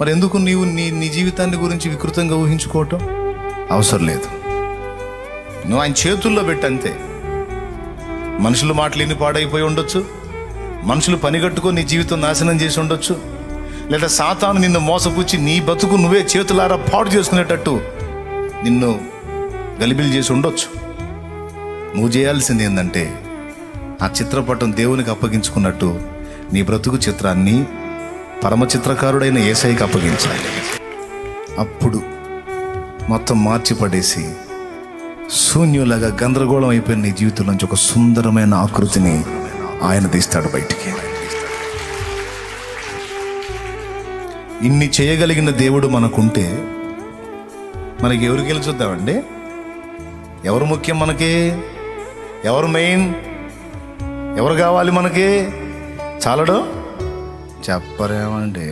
మరి ఎందుకు నీవు నీ జీవితాన్ని గురించి వికృతంగా ఊహించుకోవటం అవసరం లేదు. నువ్వు ఆయన చేతుల్లో పెట్టంతే. మనుషుల మాటలు ఎన్ని పాడైపోయి ఉండొచ్చు, మనుషులు పనిగట్టుకొని నీ జీవితం నాశనం చేసి ఉండొచ్చు, లేదా సాతాను నిన్ను మోసపుచ్చి నీ బతుకు నువ్వే చేతులారా పాడు చేసుకునేటట్టు నిన్ను గలిబిలి చేసి ఉండొచ్చు. నువ్వు చేయాల్సింది ఏంటంటే ఆ చిత్రపటం దేవునికి అప్పగించుకున్నట్టు నీ బ్రతుకు చిత్రాన్ని పరమ చిత్రకారుడైన యేసయ్యకి అప్పగించాలి. అప్పుడు మొత్తం మార్చిపడేసి శూన్యులాగా గందరగోళం అయిపోయిన నీ జీవితం నుంచి ఒక సుందరమైన ఆకృతిని ఆయన తీస్తాడు బయటికి. ఇన్ని చేయగలిగిన దేవుడు మనకుంటే మనకి ఎవరికి వెళ్ళి చూద్దామండి? ఎవరు ముఖ్యం మనకి? ఎవరు మెయిన్? ఎవరు కావాలి మనకి? చాలడు చెప్పరేమండి.